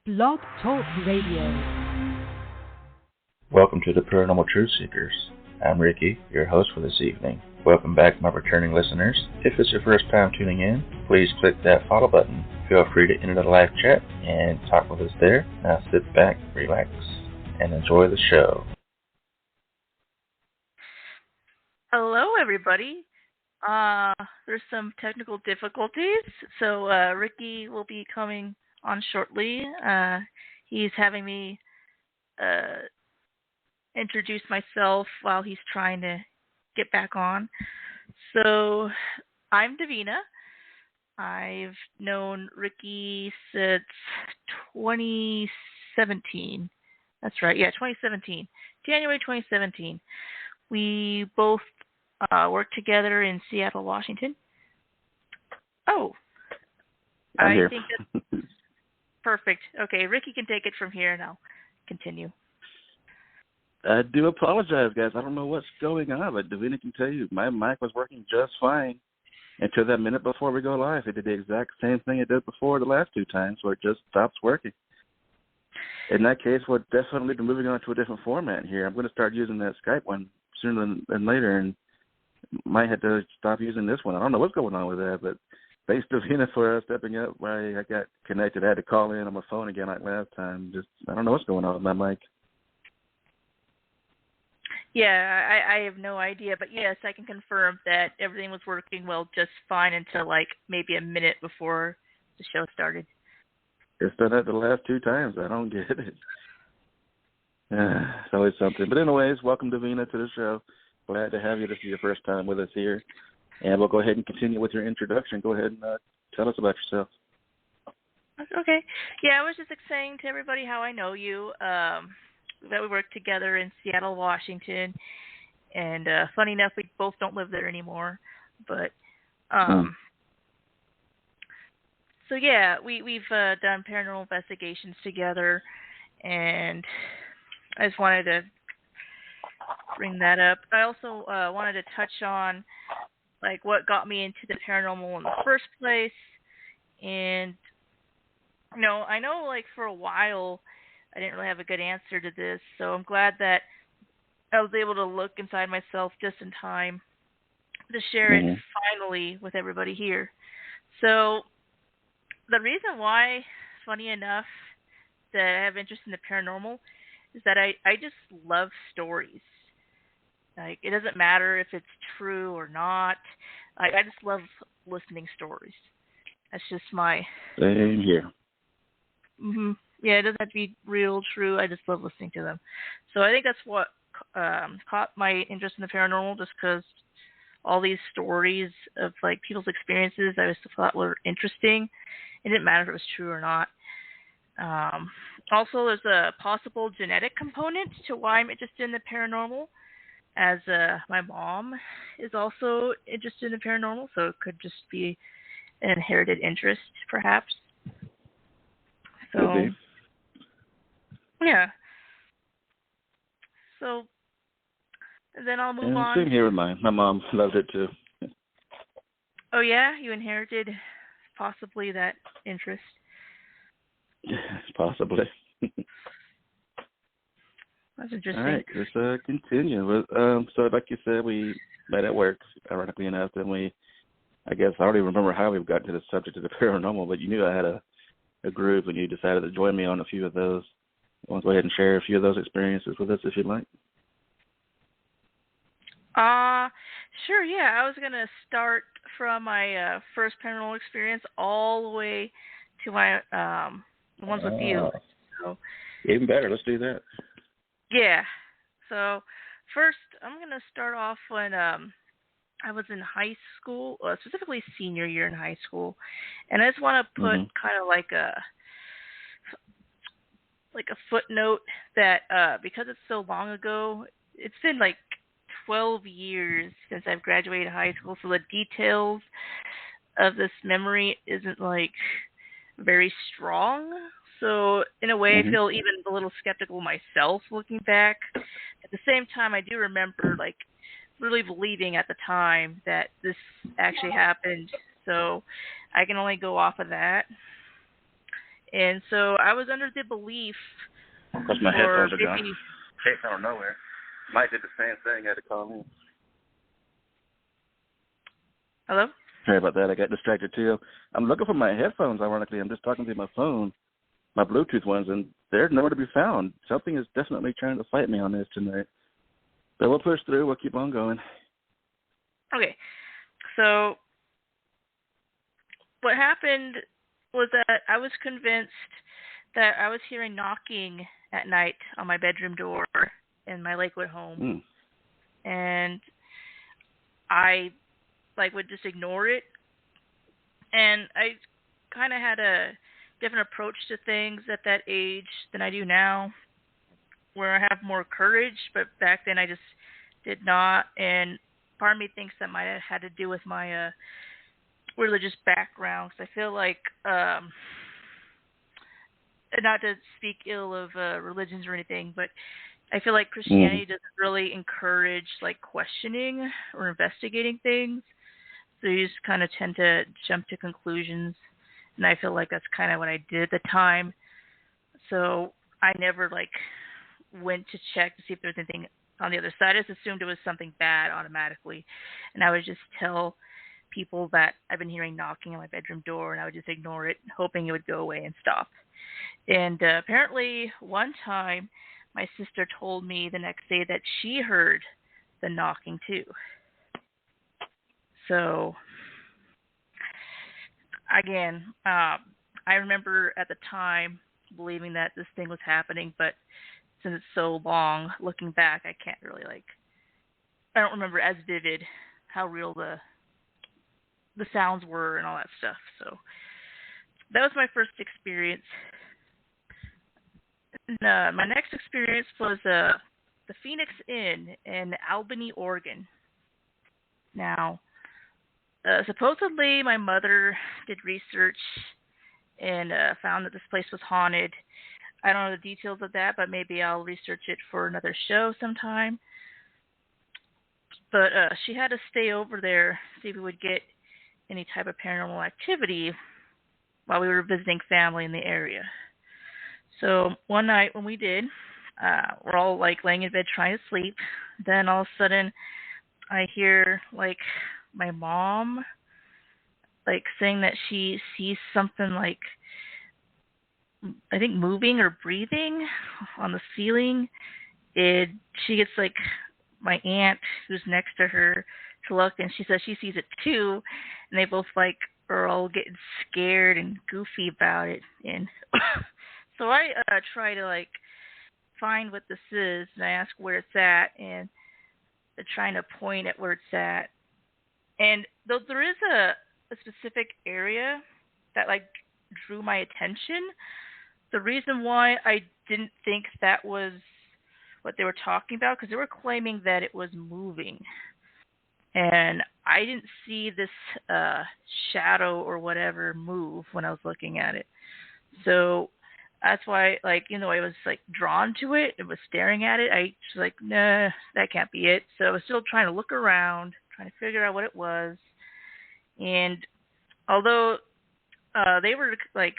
Blog Talk Radio. Welcome to the Paranormal Truth Seekers. I'm Ricky, your host for this evening. Welcome back, my returning listeners. If it's your first time tuning in, please click that follow button. Feel free to enter the live chat and talk with us there. Now sit back, relax, and enjoy the show. Hello, everybody. There's some technical difficulties, so Ricky will be coming on shortly. He's having me introduce myself while he's trying to get back on. So, I'm Davina. I've known Ricky since 2017. That's right, 2017. January 2017. We both worked together in Seattle, Washington. Oh, I'm here. think that's perfect. Okay, Ricky can take it from here, and I'll continue. I do apologize, guys. I don't know what's going on, but Davina can tell you my mic was working just fine until that minute before we go live. It did the exact same thing it did before the last two times, where it just stops working. In that case, we'll definitely be moving on to a different format here. I'm going to start using that Skype one sooner than later, and might have to stop using this one. I don't know what's going on with that, but thanks to Davina for stepping up. I got connected. I had to call in on my phone again like last time. I don't know what's going on with my mic. Yeah, I have no idea, but yes, I can confirm that everything was working well just fine until maybe a minute before the show started. It's done that the last two times. I don't get it. It's always something. But anyways, welcome, Davina, to the show. Glad to have you. This is your first time with us here. And we'll go ahead and continue with your introduction. Go ahead and tell us about yourself. Okay. Yeah, I was just saying to everybody how I know you, that we work together in Seattle, Washington. And funny enough, we both don't live there anymore. But, so yeah, we've done paranormal investigations together. And I just wanted to bring that up. I also wanted to touch on what got me into the paranormal in the first place. And I know for a while I didn't really have a good answer to this, so I'm glad that I was able to look inside myself just in time to share it finally with everybody here. So the reason why, funny enough, that I have interest in the paranormal is that I just love stories. It doesn't matter if it's true or not. I just love listening stories. That's just my... Same here. Mm-hmm. Yeah, it doesn't have to be real, true. I just love listening to them. So I think that's what caught my interest in the paranormal, just because all these stories of people's experiences I just thought were interesting. It didn't matter if it was true or not. Also, there's a possible genetic component to why I'm interested in the paranormal, as my mom is also interested in the paranormal, so it could just be an inherited interest, perhaps. So, yeah. So, then I'll move on. Same here with mine. My mom loved it too. Oh, yeah? You inherited possibly that interest? Possibly. That's interesting. All right, let's continue. So, like you said, we met at work, ironically enough, and I guess I don't even remember how we got to the subject of the paranormal, but you knew I had a group, and you decided to join me on a few of those. You want to go ahead and share a few of those experiences with us, if you'd like? Sure, yeah. I was going to start from my first paranormal experience all the way to my the ones with you. So, even better. Let's do that. Yeah. So, first, I'm going to start off when I was in high school, specifically senior year in high school, and I just want to put kind of like a footnote that because it's so long ago, it's been 12 years since I've graduated high school, so the details of this memory isn't very strong. So in a way, I feel even a little skeptical myself looking back. At the same time, I do remember really believing at the time that this actually happened. So I can only go off of that. And so I was under the belief, Because my or headphones are gone. maybe, Came out of nowhere. Mike did the same thing. I had to call in. hello? Sorry about that. I got distracted too. I'm looking for my headphones, ironically. I'm just talking through my phone, my Bluetooth ones, and they're nowhere to be found. Something is definitely trying to fight me on this tonight. But we'll push through. We'll keep on going. Okay, so what happened was that I was convinced that I was hearing knocking at night on my bedroom door in my Lakewood home. And I would just ignore it. And I kind of had a different approach to things at that age than I do now, where I have more courage, but back then I just did not. And part of me thinks that might have had to do with my religious background, because I feel like, not to speak ill of religions or anything, but I feel like Christianity doesn't really encourage like questioning or investigating things. So you just kind of tend to jump to conclusions, and I feel like that's kind of what I did at the time. So I never like went to check to see if there was anything on the other side. I just assumed it was something bad automatically, and I would just tell people that I've been hearing knocking on my bedroom door, and I would just ignore it, hoping it would go away and stop. And apparently one time my sister told me the next day that she heard the knocking too. So again, I remember at the time believing that this thing was happening, but since it's so long, looking back, I can't really I don't remember as vivid how real the sounds were and all that stuff. So that was my first experience. And, my next experience was the Phoenix Inn in Albany, Oregon. Now, supposedly my mother did research and found that this place was haunted. I don't know the details of that, but maybe I'll research it for another show sometime. But she had us stay over there, see if we would get any type of paranormal activity while we were visiting family in the area. So one night when we did, we're all like laying in bed trying to sleep. Then all of a sudden I hear like my mom like saying that she sees something like, I think, moving or breathing on the ceiling. She gets like my aunt who's next to her to look, and she says she sees it too, and they both like are all getting scared and goofy about it. And so I try to like find what this is, and I ask where it's at, and they're trying to point at where it's at. And though there is a specific area that like drew my attention, the reason why I didn't think that was what they were talking about, because they were claiming that it was moving, and I didn't see this shadow or whatever move when I was looking at it. So that's why, like, I was like drawn to it and was staring at it. I was like, nah, that can't be it. So I was still trying to look around, trying to figure out what it was. And although they were like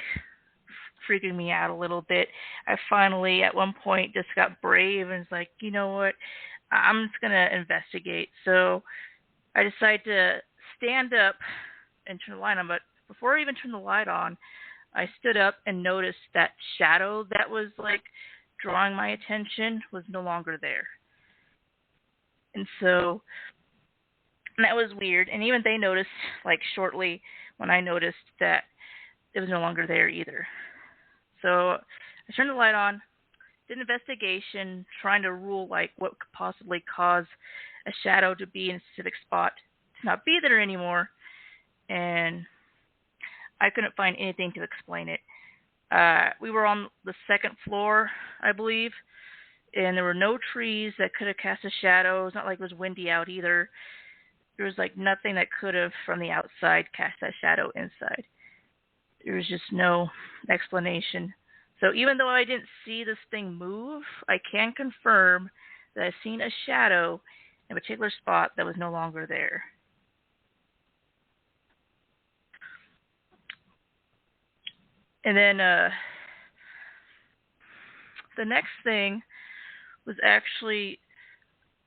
freaking me out a little bit, I finally at one point just got brave and was like, you know what, I'm just gonna investigate. So I decided to stand up and turn the light on. But before I even turned the light on, I stood up and noticed that shadow that was like drawing my attention was no longer there. And so that was weird. And even they noticed like shortly when I noticed that it was no longer there either. So I turned the light on, did an investigation, trying to rule like what could possibly cause a shadow to be in a specific spot to not be there anymore. And I couldn't find anything to explain it. We were on the second floor, I believe, and there were no trees that could have cast a shadow. It's not like it was windy out either. There was like nothing that could have, from the outside, cast that shadow inside. There was just no explanation. So even though I didn't see this thing move, I can confirm that I've seen a shadow in a particular spot that was no longer there. And then the next thing was actually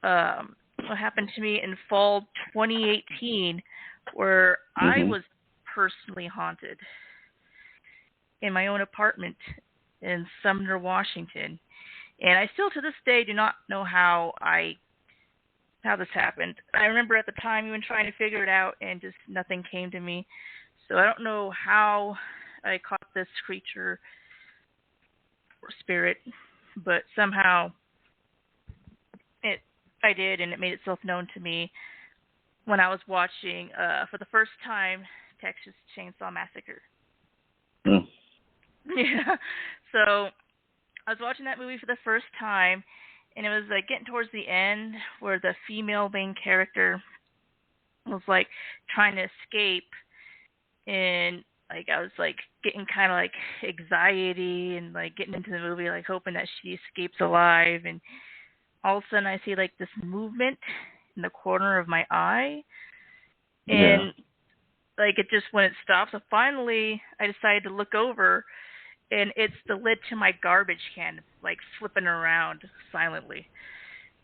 what happened to me in fall 2018, where I was personally haunted in my own apartment in Sumner, Washington. And I still to this day do not know how this happened. I remember at the time even trying to figure it out and just nothing came to me. So I don't know how I caught this creature or spirit, but somehow I did, and it made itself known to me when I was watching for the first time Texas Chainsaw Massacre. Yeah. So I was watching that movie for the first time, and it was like getting towards the end where the female main character was like trying to escape, and like I was like getting kind of like anxiety and like getting into the movie like hoping that she escapes alive, and all of a sudden I see like this movement in the corner of my eye, and like it just when it stops, so finally I decided to look over, and it's the lid to my garbage can like flipping around silently.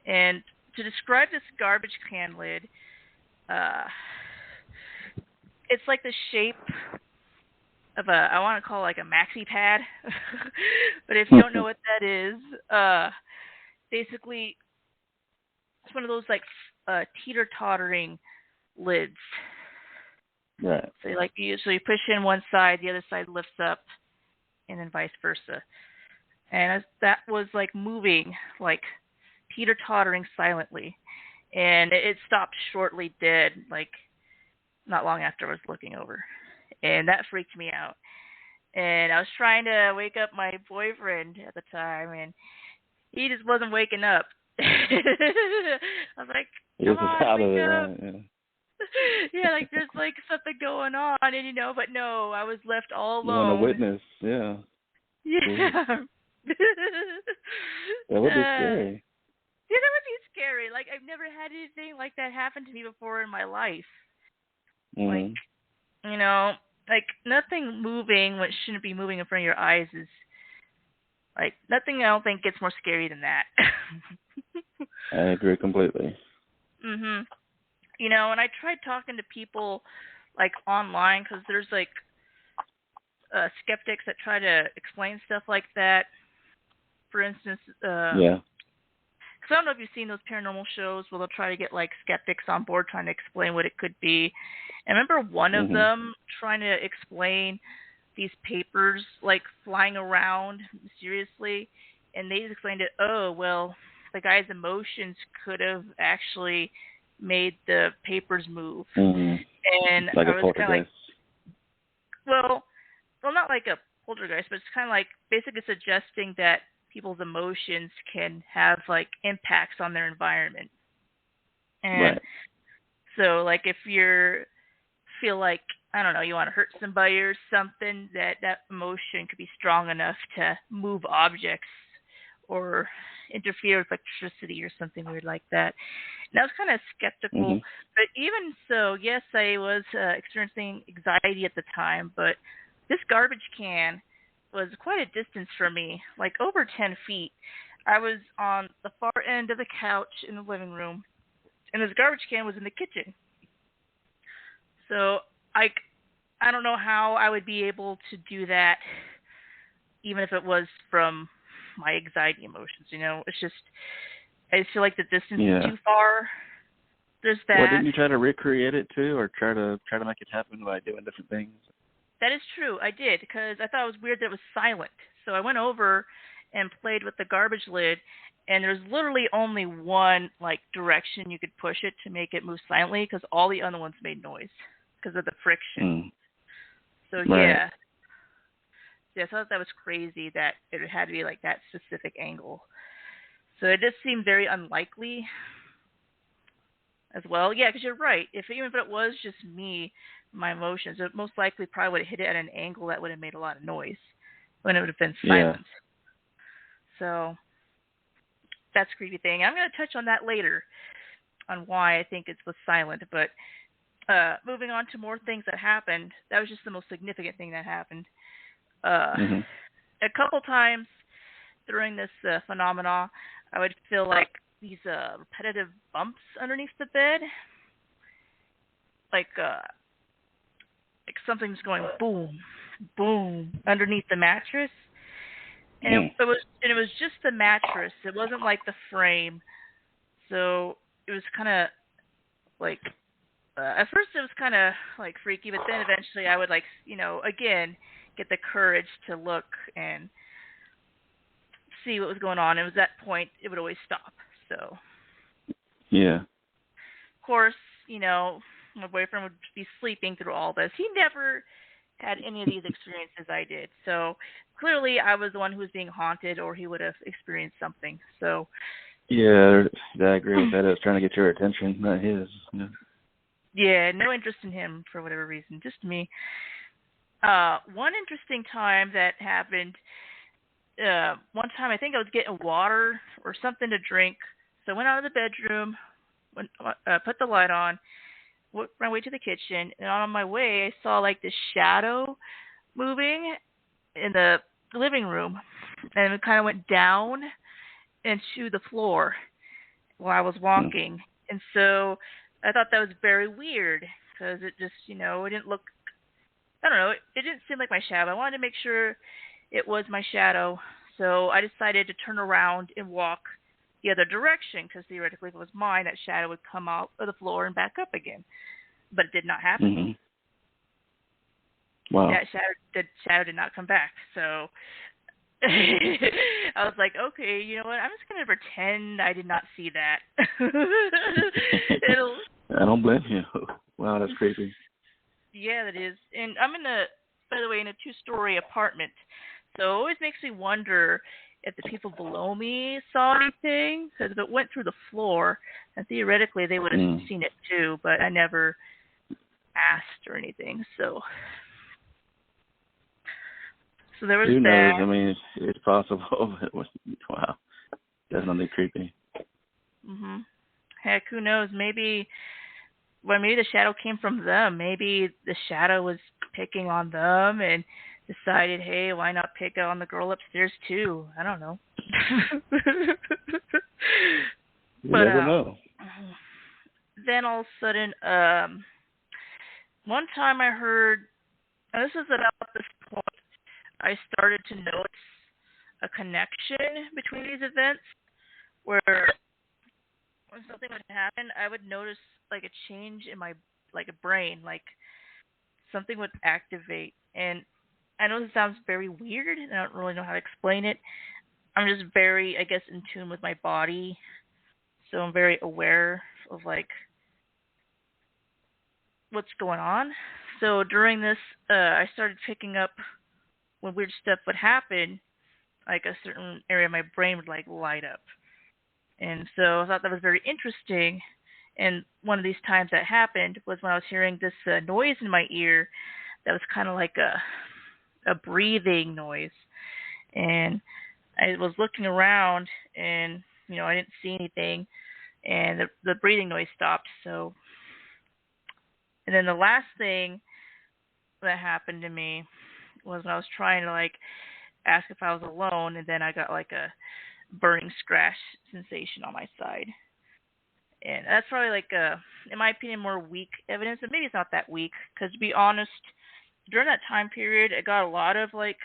And to describe this garbage can lid, it's like the shape of I want to call it like a maxi pad, but if you don't know what that is, basically it's one of those like teeter-tottering lids. Right. So you push in one side, the other side lifts up, and then vice versa. And that was like moving, like teeter-tottering silently, and it stopped shortly dead, like not long after I was looking over, and that freaked me out. And I was trying to wake up my boyfriend at the time, and he just wasn't waking up. I was like, come on, out of wake it, up. right? Yeah. Yeah, like there's like something going on, and but no, I was left all alone. You want to witness, yeah. Yeah. That would be scary. Yeah, that would be scary. Like I've never had anything like that happen to me before in my life. Like, like nothing moving when it shouldn't be moving in front of your eyes is like nothing. I don't think gets more scary than that. I agree completely. And I tried talking to people like online because there's like skeptics that try to explain stuff like that. For instance, because I don't know if you've seen those paranormal shows where they'll try to get like skeptics on board trying to explain what it could be. I remember one of them trying to explain these papers like flying around mysteriously, and they explained it. Oh, well, the guy's emotions could have actually made the papers move. And like I a was kind of like, well, not like a poltergeist, but it's kind of like basically suggesting that people's emotions can have like impacts on their environment. And so like if you feel like, I don't know, you want to hurt somebody or something, that emotion could be strong enough to move objects or interfere with electricity or something weird like that. And I was kind of skeptical, but even so, yes, I was experiencing anxiety at the time, but this garbage can was quite a distance from me, like over 10 feet. I was on the far end of the couch in the living room, and this garbage can was in the kitchen. So I don't know how I would be able to do that, even if it was from my anxiety emotions. It's just I just feel like the distance is too far. There's that. Well, didn't you try to recreate it too, or try to make it happen by doing different things? That is true. I did, because I thought it was weird that it was silent. So I went over and played with the garbage lid, and there's literally only one like direction you could push it to make it move silently, because all the other ones made noise because of the friction. So yeah, I thought that was crazy that it had to be like that specific angle. So it just seemed very unlikely as well. Yeah, because you're right. Even if it was just me, my emotions, it most likely probably would have hit it at an angle that would have made a lot of noise when it would have been silent. So that's a creepy thing. I'm going to touch on that later, on why I think it was silent. But moving on to more things that happened, that was just the most significant thing that happened. a couple times during this phenomena, I would feel like these repetitive bumps underneath the bed, like something's going boom, boom underneath the mattress, and it was just the mattress. It wasn't like the frame, so it was kind of like at first it was kind of like freaky, but then eventually I would like again get the courage to look and see what was going on. It was at that point it would always stop. So yeah, of course, my boyfriend would be sleeping through all this. He never had any of these experiences I did. So clearly I was the one who was being haunted, or he would have experienced something. So yeah, I agree with that. I was trying to get your attention, not his. Yeah. Yeah, no interest in him for whatever reason, just me. One interesting time that happened, one time I think I was getting water or something to drink. So I went out of the bedroom, put the light on, went my way to the kitchen, and on my way I saw like this shadow moving in the living room, and it kind of went down into the floor while I was walking. And so I thought that was very weird because it just, it didn't look, I don't know, it didn't seem like my shadow. I wanted to make sure it was my shadow, so I decided to turn around and walk the other direction because theoretically if it was mine, that shadow would come out of the floor and back up again. But it did not happen. Wow. That shadow did not come back. So I was like, okay, you know what? I'm just going to pretend I did not see that. I don't blame you. Wow, that's creepy. Yeah, that is. And I'm by the way, in a 2-story apartment. So it always makes me wonder if the people below me saw anything. Because if it went through the floor, then theoretically they would have seen it too. But I never asked or anything. So there was Who that. knows? I mean, it's possible. Wow. Definitely creepy. Heck, who knows? Maybe the shadow came from them. Maybe the shadow was picking on them and decided, hey, why not pick on the girl upstairs too? I don't know. You never know. Then all of a sudden, one time I heard, and this is about this point, I started to notice a connection between these events where when something would happen, I would notice like a change in my brain, like something would activate. And I know this sounds very weird, and I don't really know how to explain it. I'm just very, I guess, in tune with my body, so I'm very aware of like what's going on. So during this, I started picking up when weird stuff would happen, like a certain area of my brain would like light up. And so I thought that was very interesting. And one of these times that happened was when I was hearing this noise in my ear that was kind of like a breathing noise. And I was looking around and, I didn't see anything. And the breathing noise stopped. So, and then the last thing that happened to me was when I was trying to like ask if I was alone, and then I got like a burning scratch sensation on my side. And that's probably like in my opinion, more weak evidence. And maybe it's not that weak, because to be honest, during that time period, I got a lot of like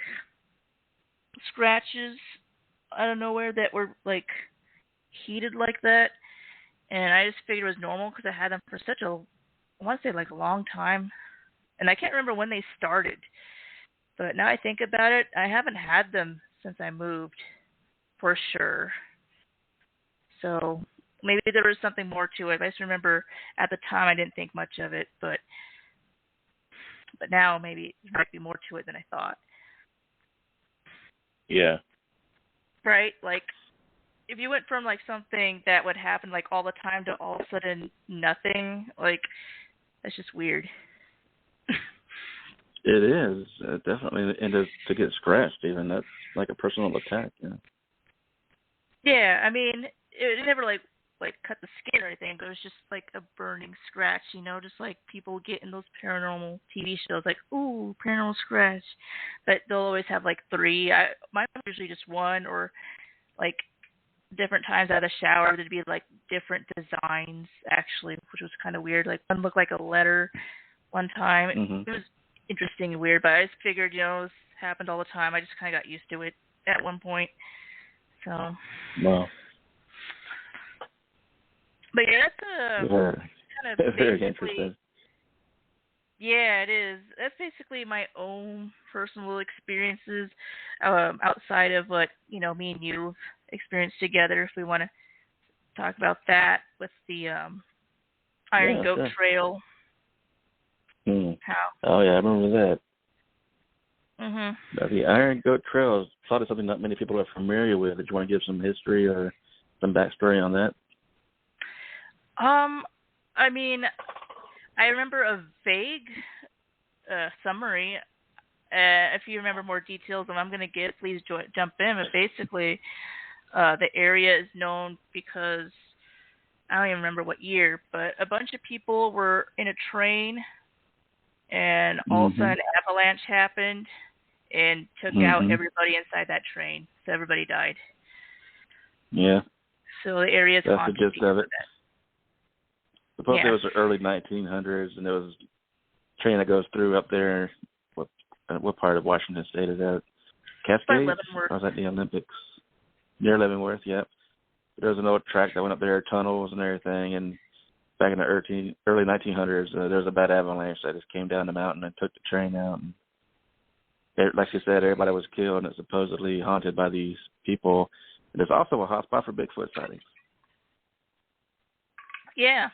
scratches out of nowhere that were like heated like that. And I just figured it was normal because I had them for such I want to say like a long time. And I can't remember when they started. But now I think about it, I haven't had them since I moved, for sure. So maybe there was something more to it. I just remember at the time I didn't think much of it, but now maybe there might be more to it than I thought. Yeah. Right? Like, if you went from like something that would happen like all the time to all of a sudden nothing, like, that's just weird. It is, definitely. And to get scratched even, that's like a personal attack. Yeah. Yeah, I mean, it never like like cut the skin or anything, but it was just like a burning scratch, just like people get in those paranormal TV shows, like, ooh, paranormal scratch. But they'll always have like 3. Mine was usually just 1, or like different times out of the shower, there'd be like different designs actually, which was kind of weird. Like one looked like a letter one time. Mm-hmm. It was interesting and weird, but I just figured, this happened all the time. I just kind of got used to it at one point. So. Wow. But yeah, that's kind of very interesting. Yeah, it is. That's basically my own personal experiences outside of what me and you've experienced together. If we want to talk about that with the Iron Goat Trail. How? Oh yeah, I remember that. Mhm. Now, the Iron Goat Trail is probably something not many people are familiar with. Did you want to give some history or some backstory on that? I mean, I remember a vague summary. If you remember more details than I'm going to give, please jump in. But basically, the area is known because, I don't even remember what year, but a bunch of people were in a train, and all of a sudden an avalanche happened and took out everybody inside that train. So everybody died. Yeah. So the area is haunted. That's the gist of it. Supposedly it was the early 1900s, and there was a train that goes through up there. What part of Washington State is that? Cascades? Or was that the Olympics? Near Leavenworth, yep. There was an old track that went up there, tunnels and everything, and back in the early 1900s, there was a bad avalanche that just came down the mountain and took the train out. And like you said, everybody was killed, and it's supposedly haunted by these people. And there's also a hotspot for Bigfoot sightings. Yeah.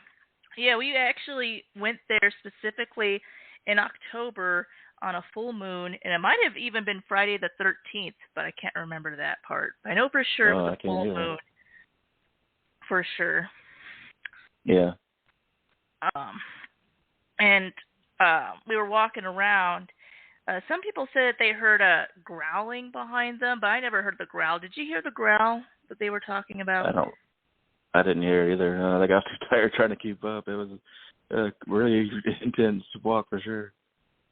Yeah, we actually went there specifically in October on a full moon, and it might have even been Friday the 13th, but I can't remember that part. I know for sure it was a full moon. For sure. Yeah. And we were walking around. Some people said that they heard a growling behind them, but I never heard the growl. Did you hear the growl that they were talking about? I didn't hear it either. I got too tired trying to keep up. It was a really intense walk for sure.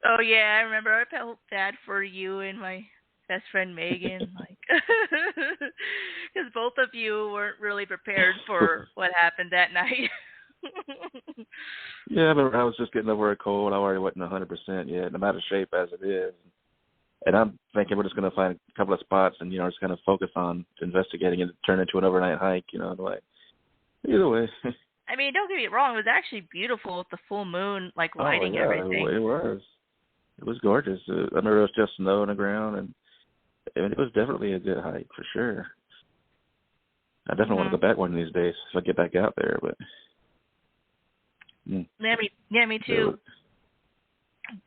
Oh yeah, I remember. I felt bad for you and my best friend Megan, because both of you weren't really prepared for what happened that night. Yeah, I remember I was just getting over a cold. I already wasn't 100% yet, no matter shape as it is. And I'm thinking we're just going to find a couple of spots and, just kind of focus on investigating and turn into an overnight hike, like. Either way. I mean, don't get me wrong. It was actually beautiful with the full moon, lighting everything. It was. It was gorgeous. I remember it was just snow on the ground, and it was definitely a good hike for sure. I definitely want to go back one of these days if I get back out there. But yeah, me too.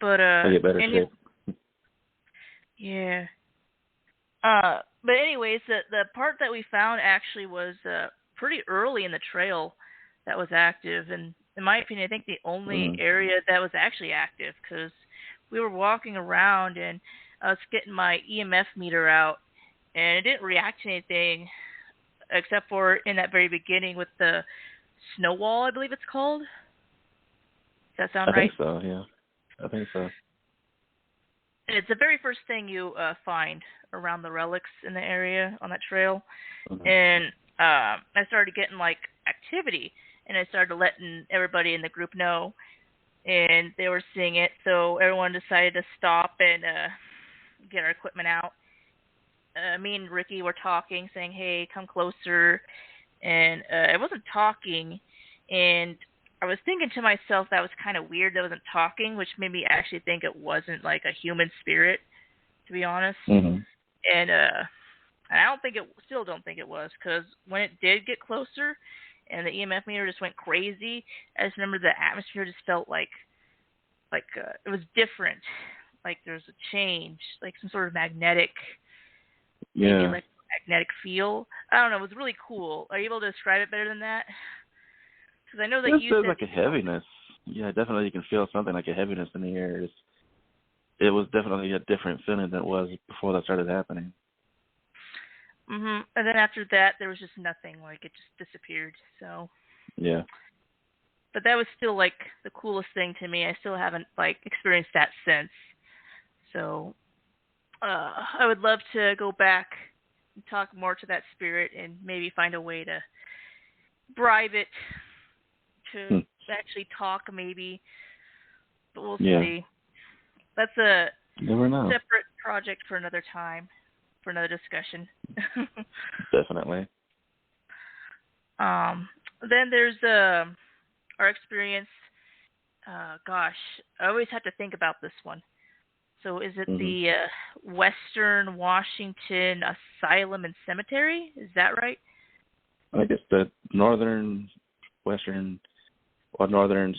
But I get better shape. Yeah. But anyways, the part that we found actually was pretty early in the trail that was active, and in my opinion, I think the only area that was actually active, because we were walking around and I was getting my EMF meter out, and it didn't react to anything except for in that very beginning with the snow wall, I believe it's called. Does that sound right? I think so, yeah. I think so. And it's the very first thing you find around the relics in the area on that trail. And I started getting activity, and I started letting everybody in the group know, and they were seeing it. So everyone decided to stop and get our equipment out. Me and Ricky were talking, saying, "Hey, come closer." And I wasn't talking, and I was thinking to myself that was kind of weird that I wasn't talking, which made me actually think it wasn't like a human spirit, to be honest. And I still don't think it was, because when it did get closer and the EMF meter just went crazy, I just remember the atmosphere just felt like it was different. Like there was a change, like some sort of magnetic feel. I don't know. It was really cool. Are you able to describe it better than that? Because I know that you said like a heaviness. Yeah, definitely you can feel something like a heaviness in the air. It was definitely a different feeling than it was before that started happening. And then after that, there was just nothing. Like, it just disappeared. So. Yeah. But that was still, like, the coolest thing to me. I still haven't, like, experienced that since. So, I would love to go back and talk more to that spirit and maybe find a way to bribe it to actually talk, maybe. But we'll see. That's a Never know. separate project for another time, for another discussion. Definitely. Then there's our experience. Gosh, I always have to think about this one. So is it the Western Washington Asylum and Cemetery? Is that right? I think it's the Northern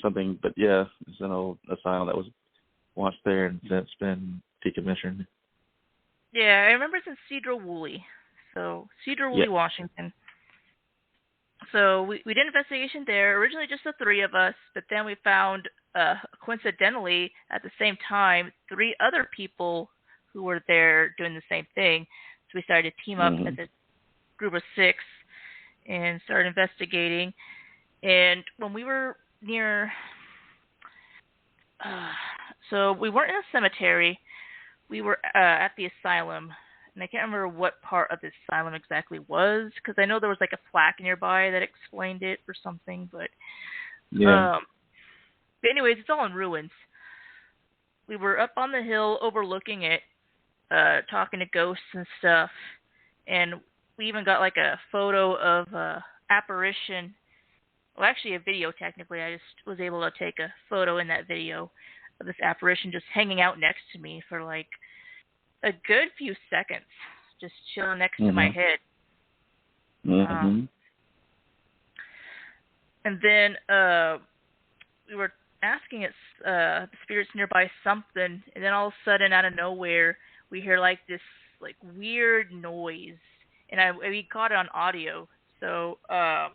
something, but yeah, it's an old asylum that was once there and that's been decommissioned. Yeah, I remember it's in Cedar Woolley. So, Cedar Woolley, Washington. So, we did an investigation there, originally just the three of us, but then we found, coincidentally, at the same time, 3 other people who were there doing the same thing. So, we started to team up as a group of 6 and started investigating. And when we were near, so we weren't in a cemetery, we were at the asylum, and I can't remember what part of the asylum exactly was, because I know there was like a plaque nearby that explained it or something, but anyways, it's all in ruins. We were up on the hill overlooking it, talking to ghosts and stuff, and we even got like a photo of apparition. Well, actually a video technically. I just was able to take a photo in that video of this apparition just hanging out next to me for like a good few seconds, just chilling next to my head. And then we were asking it, the spirits nearby something, and then all of a sudden out of nowhere we hear like this like weird noise, and we caught it on audio. So I'm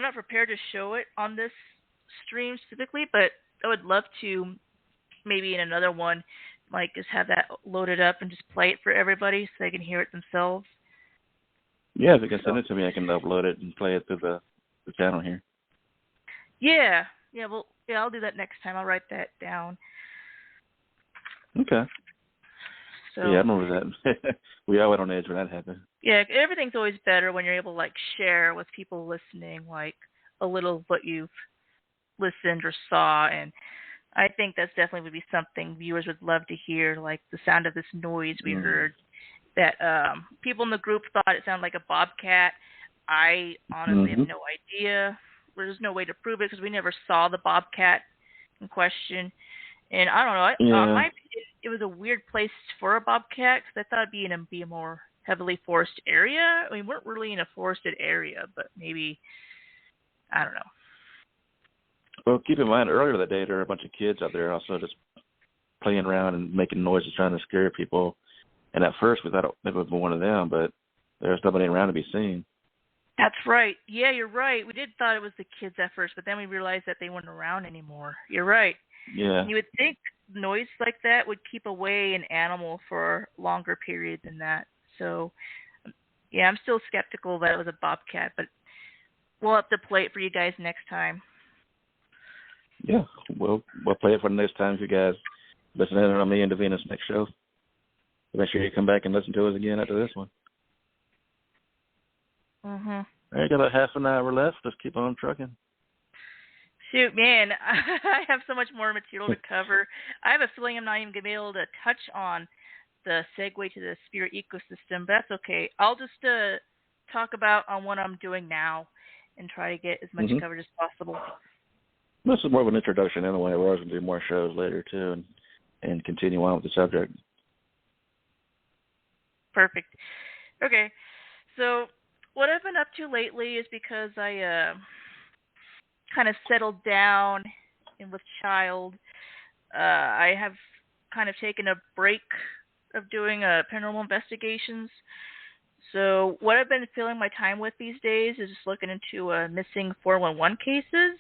not prepared to show it on this stream specifically, but I would love to maybe in another one, like just have that loaded up and just play it for everybody so they can hear it themselves. Yeah, if you can send it to me, I can upload it and play it through the channel here. Yeah. Well, I'll do that next time. I'll write that down. Okay. So, yeah, I remember that. We all went on edge when that happened. Yeah, everything's always better when you're able to like share with people listening, like a little of what you've listened or saw, and I think that's definitely would be something viewers would love to hear, like the sound of this noise we heard. That people in the group thought it sounded like a bobcat. I honestly have no idea. There's no way to prove it because we never saw the bobcat in question. And I don't know. In my opinion, it was a weird place for a bobcat because I thought it'd be a more heavily forested area. I mean, we weren't really in a forested area, but maybe, I don't know. Well, keep in mind, earlier that day, there were a bunch of kids out there also just playing around and making noises, trying to scare people. And at first, we thought it would be one of them, but there was nobody around to be seen. That's right. Yeah, you're right. We did thought it was the kids at first, but then we realized that they weren't around anymore. You're right. Yeah. And you would think noise like that would keep away an animal for a longer period than that. So, yeah, I'm still skeptical that it was a bobcat, but we'll have to play it for you guys next time. Yeah, we'll play it for the next time if you guys listen in on me and Davina's next show. Make sure you come back and listen to us again after this one. All right, got about half an hour left. Let's keep on trucking. Shoot, man, I have so much more material to cover. I have a feeling I'm not even going to be able to touch on the segue to the spirit ecosystem, but that's okay. I'll just talk about on what I'm doing now and try to get as much coverage as possible. This is more of an introduction anyway. We're going to do more shows later, too, and continue on with the subject. Perfect. Okay, so what I've been up to lately is because I kind of settled down and with child, I have kind of taken a break of doing paranormal investigations. So what I've been filling my time with these days is just looking into missing 411 cases.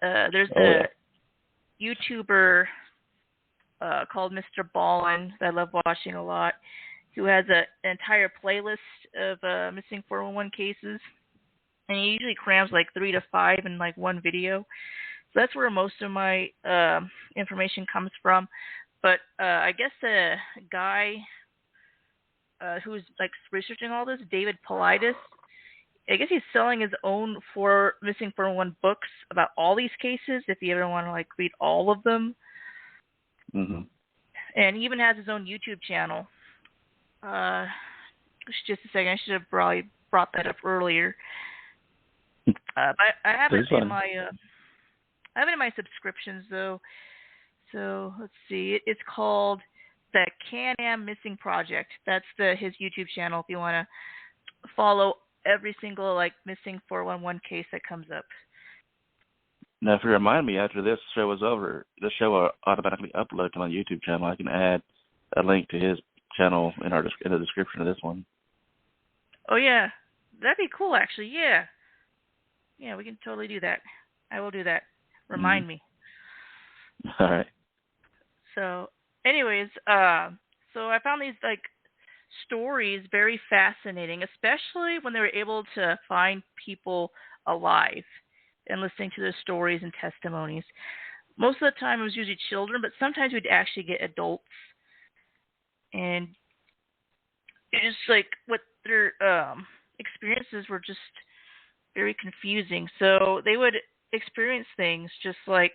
There's a YouTuber called Mr. Ballin that I love watching a lot. who has an entire playlist of missing 411 cases, and he usually crams like 3 to 5 in like one video. So that's where most of my information comes from. But I guess the guy who's like researching all this, David Paulides, I guess he's selling his own missing 411 books about all these cases. If you ever want to like read all of them, and he even has his own YouTube channel. Just a second, I should have probably brought that up earlier. But I have it in my subscriptions though. So let's see. It's called the Can-Am Missing Project. That's his YouTube channel if you want to follow every single like missing 411 case that comes up. Now, if you remind me after this show is over, the show will automatically upload to my YouTube channel. I can add a link to his channel in the description of this one. Oh yeah, that'd be cool actually. Yeah, we can totally do that. I will do that. Remind me. All right. So, anyways, so I found these like stories very fascinating, especially when they were able to find people alive and listening to their stories and testimonies. Most of the time it was usually children, but sometimes we'd actually get adults. And it's just like what their experiences were just very confusing. So they would experience things just like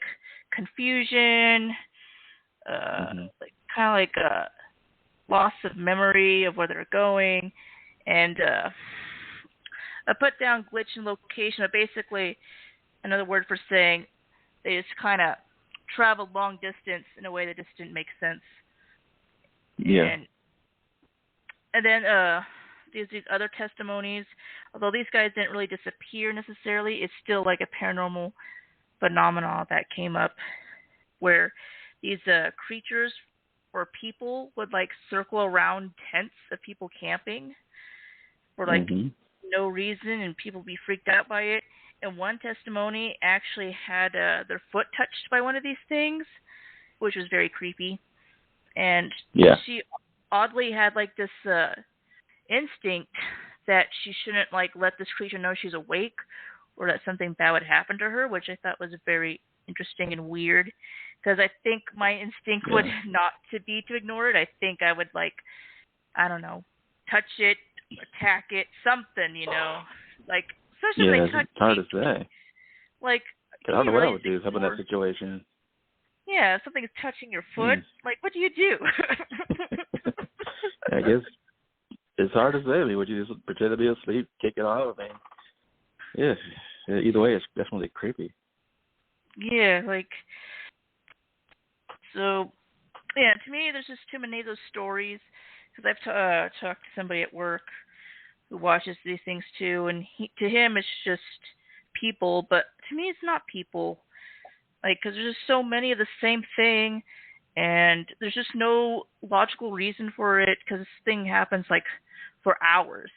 confusion, like kind of like loss of memory of where they're going, and a put down glitch in location, but basically another word for saying they just kind of traveled long distance in a way that just didn't make sense. Yeah. And then these other testimonies, although these guys didn't really disappear necessarily, it's still like a paranormal phenomenon that came up where these creatures or people would like circle around tents of people camping for like no reason, and people be freaked out by it. And one testimony actually had their foot touched by one of these things, which was very creepy. And she oddly had like this instinct that she shouldn't like let this creature know she's awake or that something bad would happen to her, which I thought was very interesting and weird, because I think my instinct would not to be to ignore it. I think I would like, I don't know, touch it, attack it, something, you know, like especially if they touch it's hard to say. Like, I don't know what I would do in that situation. Yeah, if something's touching your foot, like what do you do? I guess it's hard to say. I mean, would you just pretend to be asleep, kick it off? I mean, either way, it's definitely creepy. Yeah, like, so, yeah, to me, there's just too many of those stories, because I've talked to somebody at work who watches these things too, and to him, it's just people, but to me, it's not people, like, because there's just so many of the same thing, and there's just no logical reason for it, because this thing happens, like, for hours,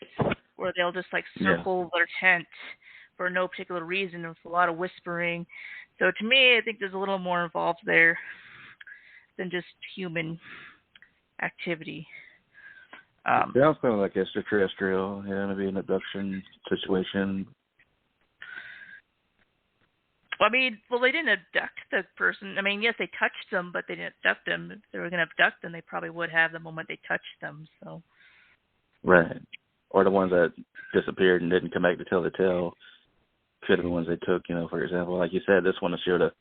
where they'll just, like, circle their tent for no particular reason, with a lot of whispering. So to me, I think there's a little more involved there than just human activity. It sounds kind of like extraterrestrial, maybe an abduction situation. I mean, well, they didn't abduct the person. I mean, yes, they touched them, but they didn't abduct them. If they were going to abduct them, they probably would have the moment they touched them. So. Right. Or the ones that disappeared and didn't come back to tell the tale. Could have been ones they took, for example. Like you said, this one is sure to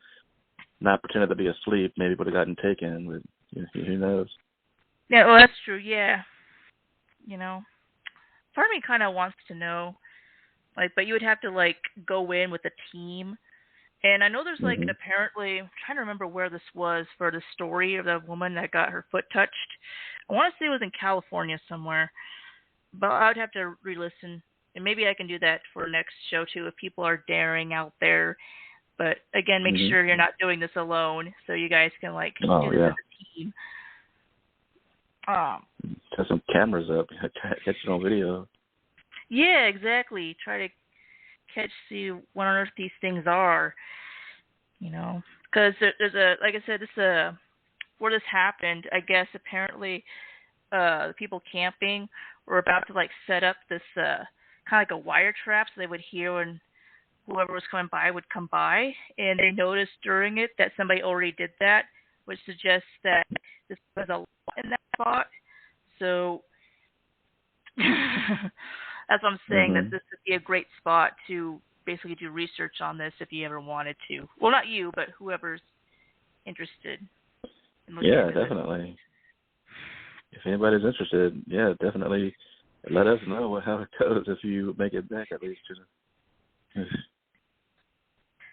not pretended to be asleep. Maybe would have gotten taken, but who knows? Yeah, well, that's true, yeah. Part of me kind of wants to know, like, but you would have to, like, go in with a team. And I know there's, like, apparently, I'm trying to remember where this was for the story of the woman that got her foot touched. I want to say it was in California somewhere, but I would have to re-listen. And maybe I can do that for next show, too, if people are daring out there. But, again, make sure you're not doing this alone, so you guys can, like, do this as a team. Set some cameras up, catch it on video. Yeah, exactly. Try to see what on earth these things are, because there's like I said, where this happened, I guess apparently the people camping were about to like set up this kind of like a wire trap, so they would hear when whoever was coming by would come by, and they noticed during it that somebody already did that, which suggests that this was a lot in that spot. So that's what I'm saying, that this would be a great spot to basically do research on this if you ever wanted to. Well, not you, but whoever's interested in looking Yeah, into definitely. If anybody's interested, yeah, definitely let us know how it goes if you make it back at least.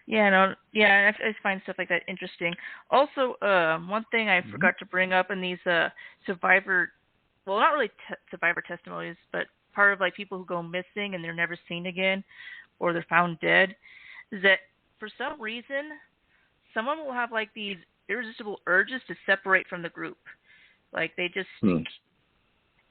Yeah, no, yeah, I find stuff like that interesting. Also, one thing I forgot to bring up in these survivor, well, not really survivor testimonies, but part of like people who go missing and they're never seen again, or they're found dead, is that for some reason, someone will have like these irresistible urges to separate from the group. Like they just,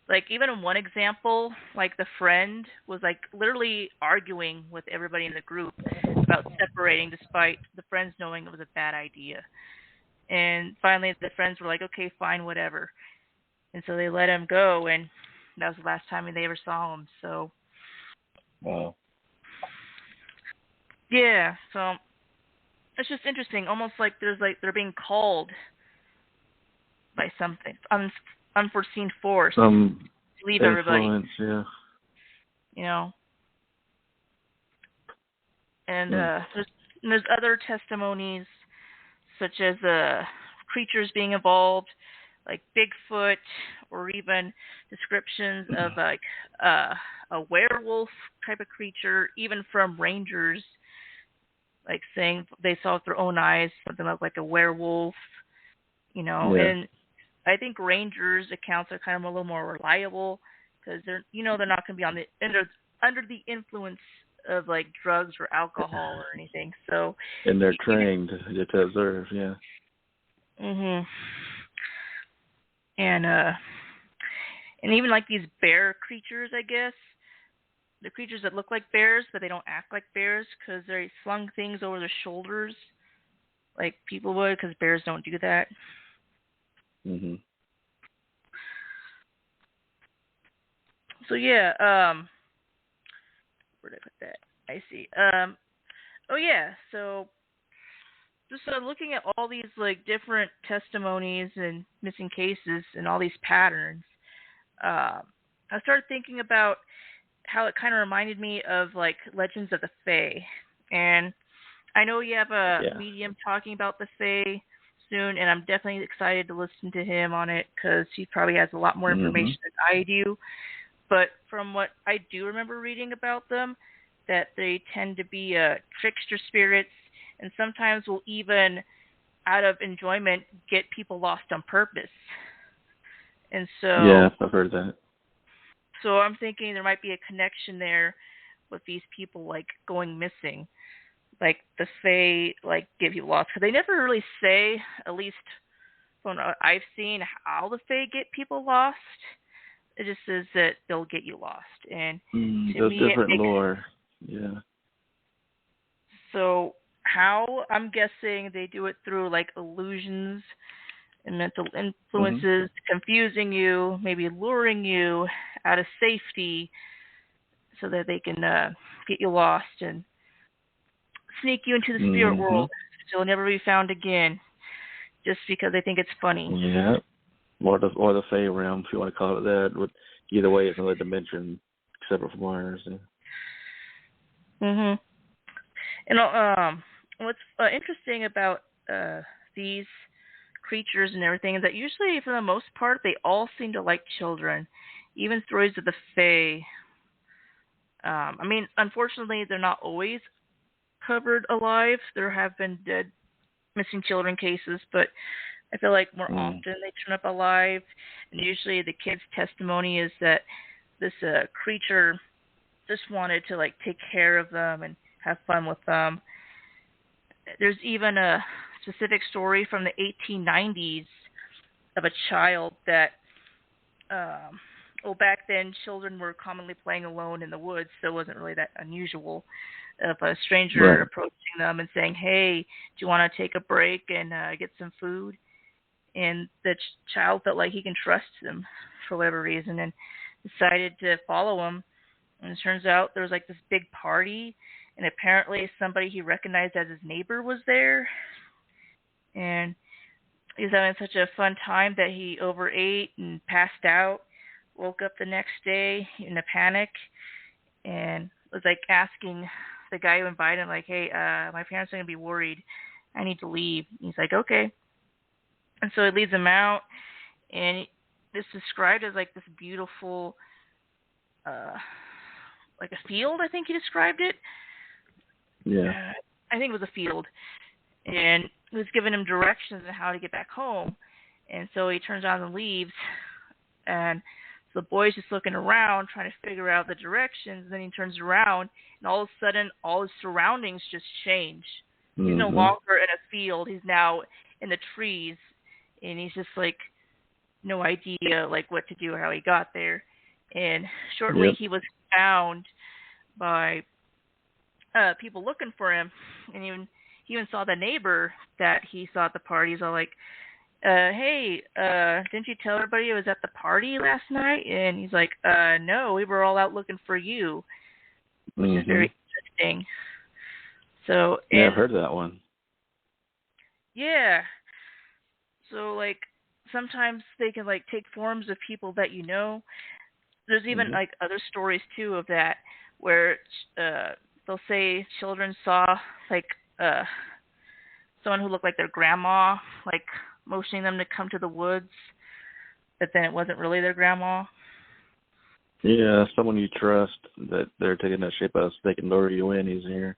like even in one example, like the friend was like literally arguing with everybody in the group about separating despite the friends knowing it was a bad idea. And finally the friends were like, okay, fine, whatever. And so they let him go, and that was the last time they ever saw him. So, wow. Yeah, so it's just interesting, almost like they're being called by something, unforeseen force to leave everybody. Yeah. You know. And there's other testimonies, such as creatures being involved, like Bigfoot, or even descriptions of like a werewolf type of creature, even from rangers, like saying they saw with their own eyes something like a werewolf, you know. Yeah. And I think rangers' accounts are kind of a little more reliable because they're not going to be on the under the influence of like drugs or alcohol or anything. So. And they're trained to observe. Yeah. Mhm. And even like these bear creatures, I guess. The creatures that look like bears, but they don't act like bears because they slung things over their shoulders like people would, because bears don't do that. Mhm. So yeah, where did I put that? I see. Oh yeah, so just looking at all these like different testimonies and missing cases and all these patterns, I started thinking about how it kind of reminded me of like Legends of the Fae. And I know you have a medium talking about the Fae soon, and I'm definitely excited to listen to him on it because he probably has a lot more information than I do. But from what I do remember reading about them, that they tend to be trickster spirits, and sometimes will even, out of enjoyment, get people lost on purpose. And so, yeah, I've heard that. So I'm thinking there might be a connection there with these people like going missing, like the Fae like give you lost, because they never really say, at least from what I've seen, how the Fae get people lost. It just says that they'll get you lost, and to me, different lore. Yeah. So how, I'm guessing they do it through like illusions and mental influences, confusing you, maybe luring you out of safety so that they can get you lost and sneak you into the spirit world so you'll never be found again, just because they think it's funny. Yeah. Or the Fae realm, if you want to call it that. Either way, it's another dimension separate from ours. Yeah. And what's interesting about these creatures and everything is that usually, for the most part, they all seem to like children, even stories of the Fae. I mean, unfortunately, they're not always covered alive. There have been dead, missing children cases, but I feel like more often they turn up alive. And usually the kid's testimony is that this creature just wanted to like take care of them and have fun with them. There's even a specific story from the 1890s of a child that, back then children were commonly playing alone in the woods, so it wasn't really that unusual, of a stranger approaching them and saying, hey, do you want to take a break and get some food? and the child felt like he can trust him for whatever reason, and decided to follow him. And it turns out there was like this big party, and apparently somebody he recognized as his neighbor was there, and he was having such a fun time that he overate and passed out. Woke up the next day in a panic, and was like asking the guy who invited him, like, "Hey, my parents are gonna be worried. I need to leave." And he's like, "Okay." And so it leads him out, and it's described as like this beautiful, like a field. I think he described it. Yeah. I think it was a field, and he was giving him directions on how to get back home. And so he turns around and leaves, and so the boy's just looking around trying to figure out the directions. And then he turns around, and all of a sudden, all his surroundings just change. He's no longer in a field. He's now in the trees, and he's just like no idea like what to do or how he got there. And shortly he was found by people looking for him, and he even saw the neighbor that he saw at the party. He's all like, "Hey, didn't you tell everybody I was at the party last night?" And he's like, "No, we were all out looking for you," which is very interesting. So yeah, I've heard that one. Yeah. So like sometimes they can like take forms of people that you know. There's even like other stories too of that where they'll say children saw like someone who looked like their grandma, like motioning them to come to the woods, but then it wasn't really their grandma. Yeah, someone you trust that they're taking that shape out so they can lure you in easier.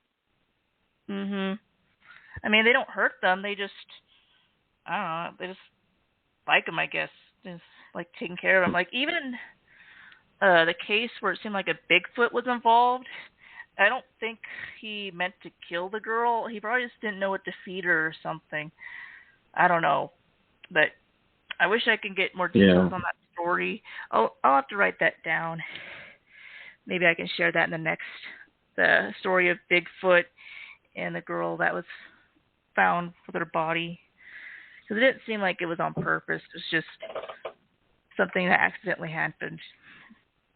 I mean, they don't hurt them. They just, I don't know, they just like them, I guess. Just like taking care of them. Like even the case where it seemed like a Bigfoot was involved, I don't think he meant to kill the girl. He probably just didn't know what to feed her or something. I don't know. But I wish I could get more details on that story. I'll have to write that down. Maybe I can share that in the story of Bigfoot and the girl that was found with her body. Because it didn't seem like it was on purpose. It was just something that accidentally happened.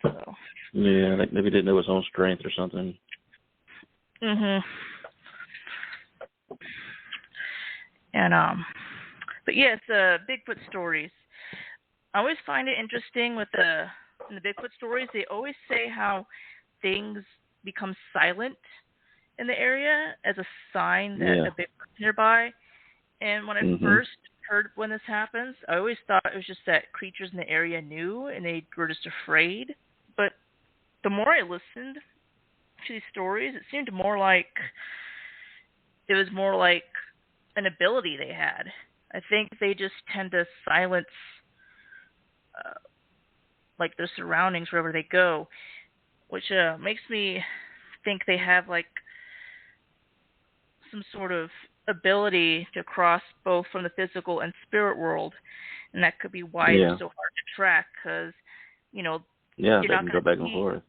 So. Yeah, like maybe didn't know his own strength or something. And but yes, Bigfoot stories. I always find it interesting with in the Bigfoot stories. They always say how things become silent in the area as a sign that a Bigfoot's nearby. And when I first heard when this happens, I always thought it was just that creatures in the area knew and they were just afraid. But the more I listened to these stories, it seemed more like it was more like an ability they had. I think they just tend to silence like their surroundings wherever they go, which makes me think they have like some sort of ability to cross both from the physical and spirit world, and that could be why it's so hard to track because, you know, they can go back and forth.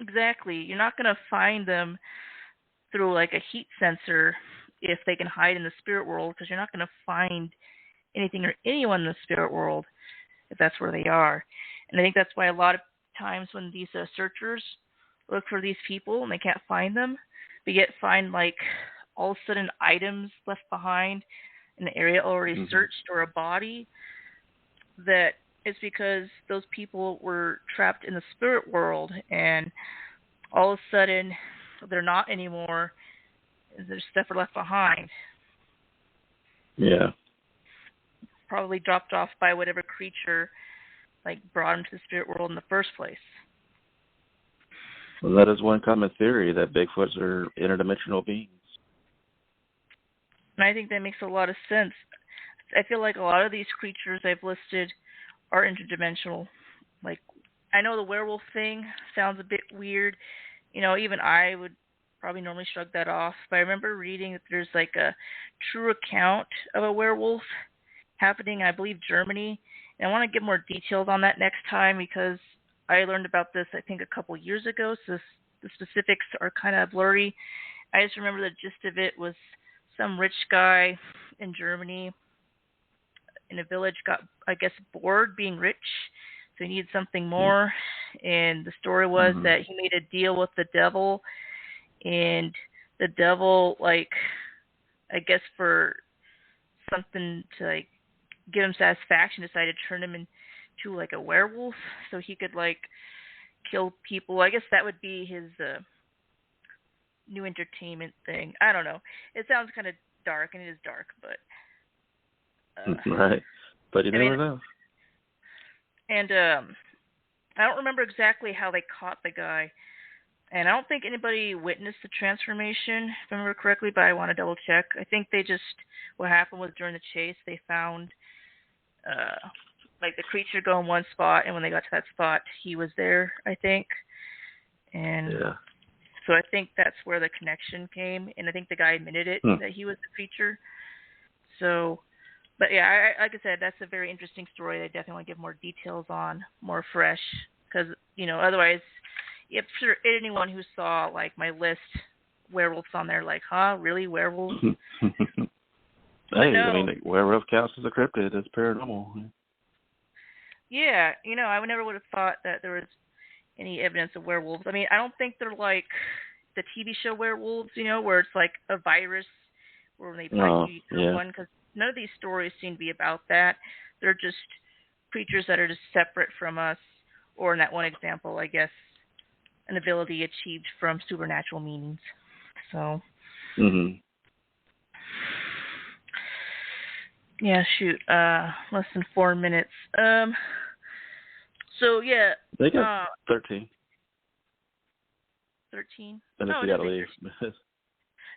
Exactly. You're not going to find them through like a heat sensor if they can hide in the spirit world, because you're not going to find anything or anyone in the spirit world if that's where they are. And I think that's why a lot of times when these searchers look for these people and they can't find them, they yet find like all of a sudden items left behind in the area already searched or a body, that it's because those people were trapped in the spirit world and all of a sudden they're not anymore. Their stuff are left behind. Yeah. Probably dropped off by whatever creature like brought them to the spirit world in the first place. Well, that is one common theory, that Bigfoots are interdimensional beings. And I think that makes a lot of sense. I feel like a lot of these creatures I've listed are interdimensional. Like, I know the werewolf thing sounds a bit weird. You know, even I would probably normally shrug that off. But I remember reading that there's like a true account of a werewolf happening, I believe, Germany. And I want to get more details on that next time because I learned about this, I think, a couple years ago. So the specifics are kind of blurry. I just remember the gist of it was some rich guy in Germany in a village got, I guess, bored being rich, so he needed something more. And the story was that he made a deal with the devil, and the devil, like, I guess for something to like give him satisfaction, decided to turn him into like a werewolf, so he could like kill people. I guess that would be his new entertainment thing. I don't know. It sounds kind of dark, and it is dark, but right. But you never know. And I don't remember exactly how they caught the guy, and I don't think anybody witnessed the transformation, if I remember correctly, but I want to double check. I think they just, what happened was during the chase, they found like the creature go in one spot, and when they got to that spot, he was there, I think. And so I think that's where the connection came, and I think the guy admitted it, that he was the creature. So, but yeah, like I said, that's a very interesting story. I definitely want to give more details on, more fresh, because, you know, otherwise, if for anyone who saw, like, my list, werewolves on there, like, huh, really, werewolves? Hey, no. I mean, werewolf counts as a cryptid. It's paranormal. Yeah, you know, I never would have thought that there was any evidence of werewolves. I mean, I don't think they're like the TV show Werewolves, you know, where it's like a virus where when they bite you, one, because none of these stories seem to be about that. They're just creatures that are just separate from us, or in that one example, I guess, an ability achieved from supernatural means. So. Yeah, shoot. Less than 4 minutes. So yeah. They got 13. 13? And if you gotta leave.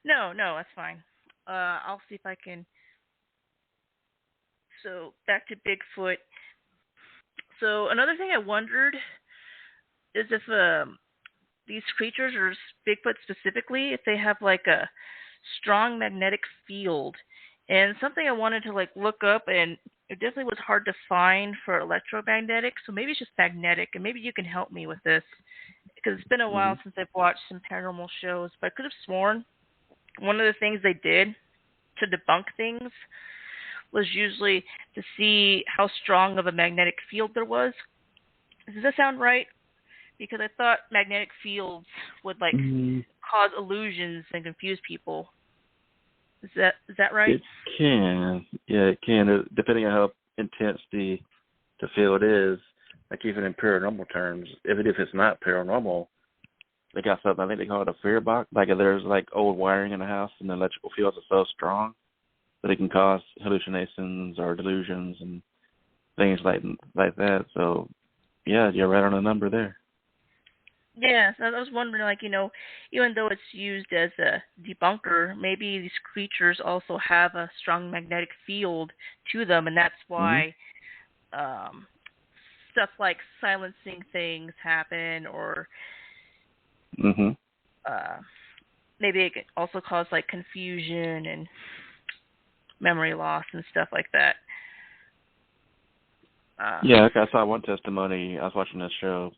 No, that's fine. I'll see if I can. So back to Bigfoot. So another thing I wondered is if these creatures, or Bigfoot specifically, if they have like a strong magnetic field. And something I wanted to like look up, and it definitely was hard to find for electromagnetic, so maybe it's just magnetic, and maybe you can help me with this, because it's been a while since I've watched some paranormal shows, but I could have sworn one of the things they did to debunk things was usually to see how strong of a magnetic field there was. Does that sound right? Because I thought magnetic fields would like cause illusions and confuse people. Is that right? It can. Yeah, it can. Depending on how intense the field is, like even in paranormal terms, even if it's not paranormal, they got something, I think they call it a fear box. Like if there's like old wiring in a house and the electrical fields are so strong that it can cause hallucinations or delusions and things like that. So, yeah, you're right on the number there. Yeah, so I was wondering, like, you know, even though it's used as a debunker, maybe these creatures also have a strong magnetic field to them, and that's why stuff like silencing things happen, or maybe it could also cause, like, confusion and memory loss and stuff like that. Yeah, I saw one testimony. I was watching this show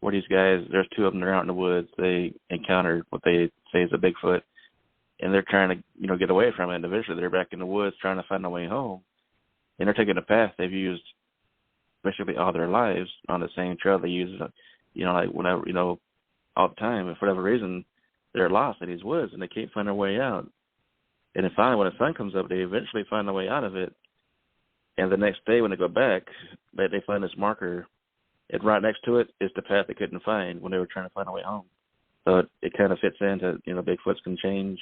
where these guys, there's two of them, they're out in the woods. They encountered what they say is a Bigfoot, and they're trying to, you know, get away from it. And eventually they're back in the woods trying to find a way home. And they're taking a path they've used basically all their lives on the same trail they use, you know, like whenever, you know, all the time. And for whatever reason, they're lost in these woods and they can't find their way out. And then finally, when the sun comes up, they eventually find their way out of it. And the next day when they go back, they find this marker. And right next to it is the path they couldn't find when they were trying to find a way home. So it kind of fits into, you know, Bigfoots can change